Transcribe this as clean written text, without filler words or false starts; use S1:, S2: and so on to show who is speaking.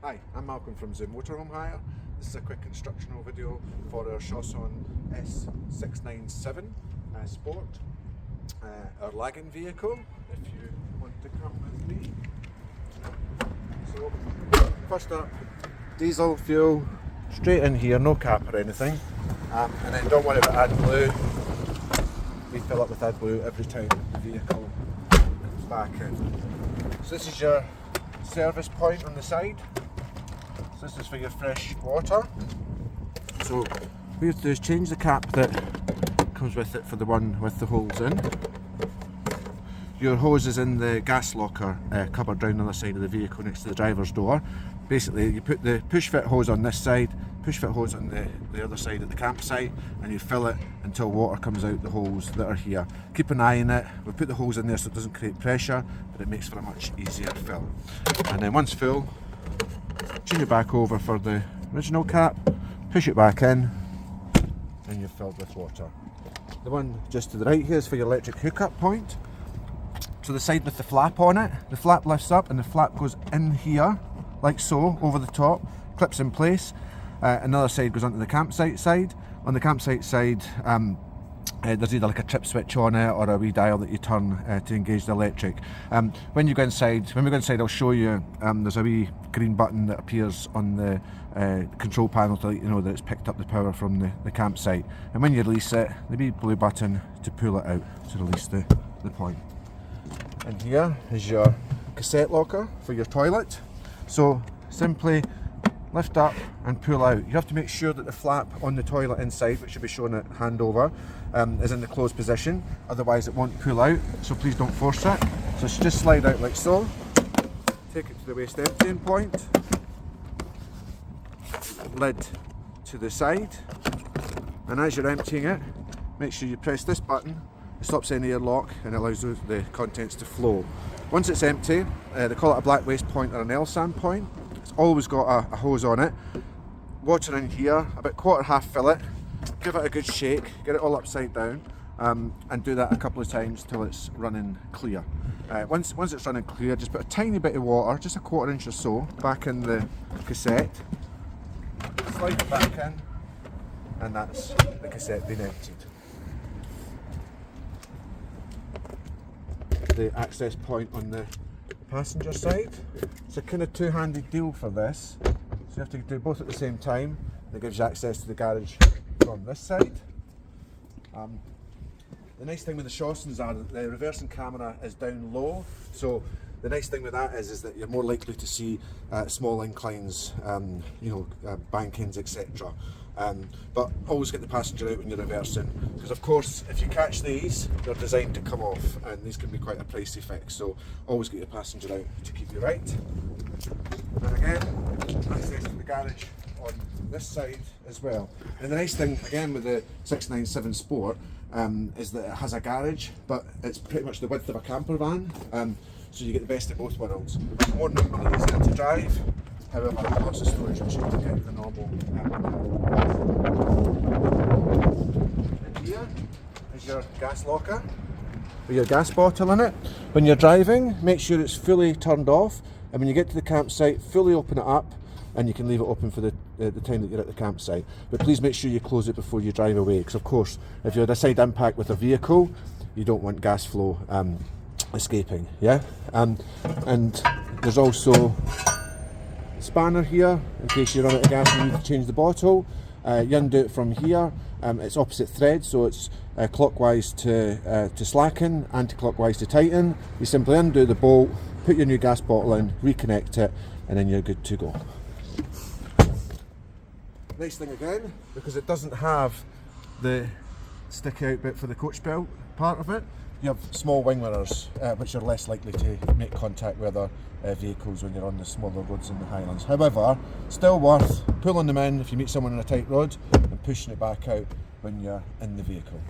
S1: Hi, I'm Malcolm from Zoom Motorhome Hire. This is a quick instructional video for our Chausson S697 Sport, our Laggan vehicle, if you want to come with me. So, first up, diesel fuel, straight in here, no cap or anything. And then don't worry about AdBlue. We fill up with AdBlue every time the vehicle comes back in. So this is your service point on the side. So this is for your fresh water. So what you have to do is change the cap that comes with it for the one with the holes in. Your hose is in the gas locker cupboard down on the side of the vehicle next to the driver's door. Basically you put the push fit hose on this side, push fit hose on the other side at the campsite, and you fill it until water comes out the holes that are here. Keep an eye on it. We put the hose in there so it doesn't create pressure, but it makes for a much easier fill. And then once full, change it back over for the original cap, push it back in, and you're filled with water. The one just to the right here is for your electric hookup point. So the side with the flap on it, the flap lifts up and the flap goes in here, like so, over the top, clips in place. Another side goes onto the campsite side. On the campsite side, there's either like a trip switch on it or a wee dial that you turn to engage the electric. When we go inside, I'll show you. There's a wee green button that appears on the control panel to let you know that it's picked up the power from the campsite. And when you release it, the wee blue button to pull it out to release the point. And here is your cassette locker for your toilet. So simply lift up and pull out. You have to make sure that the flap on the toilet inside, which should be shown at handover, is in the closed position, otherwise it won't pull out, so please don't force it. So it should just slide out like so. Take it to the waste emptying point, lid to the side, and as you're emptying it, make sure you press this button. It stops any airlock and allows the contents to flow. Once it's empty, they call it a black waste point or an LSAN point. It's always got a hose on it. Water in here, about quarter half fill it, give it a good shake, get it all upside down, and do that a couple of times till it's running clear. Once it's running clear, just put a tiny bit of water, just a quarter inch or so, back in the cassette, slide it back in, and that's the cassette being emptied. The access point on the passenger side. It's a kind of two-handed deal for this, so you have to do both at the same time. That gives you access to the garage from this side. The nice thing with the Chaussons are that the reversing camera is down low, so the nice thing with that is that you're more likely to see small inclines, bankings, etc. But always get the passenger out when you're reversing, because of course if you catch these, they're designed to come off, and these can be quite a pricey fix, so always get your passenger out to keep you right. And again, access to the garage on this side as well. And the nice thing again with the 697 Sport is that it has a garage, but it's pretty much the width of a camper van, so you get the best of both worlds. More nimble and easier to drive. However, lots of storage which you can get with the normal. And here is your gas locker with your gas bottle in it. When you're driving, make sure it's fully turned off, and when you get to the campsite, fully open it up, and you can leave it open for the time that you're at the campsite. But please make sure you close it before you drive away, because of course, if you're at a side impact with a vehicle, you don't want gas flow escaping. Yeah, and there's also spanner here in case you run out of gas and you need to change the bottle. You undo it from here. It's opposite thread, so it's clockwise to slacken, anti-clockwise to tighten. You simply undo the bolt, put your new gas bottle in, reconnect it, and then you're good to go. Nice thing again, because it doesn't have the stick out bit for the coach belt part of it, you have small wing mirrors, which are less likely to make contact with other vehicles when you're on the smaller roads in the Highlands. However, still worth pulling them in if you meet someone on a tight road and pushing it back out when you're in the vehicle.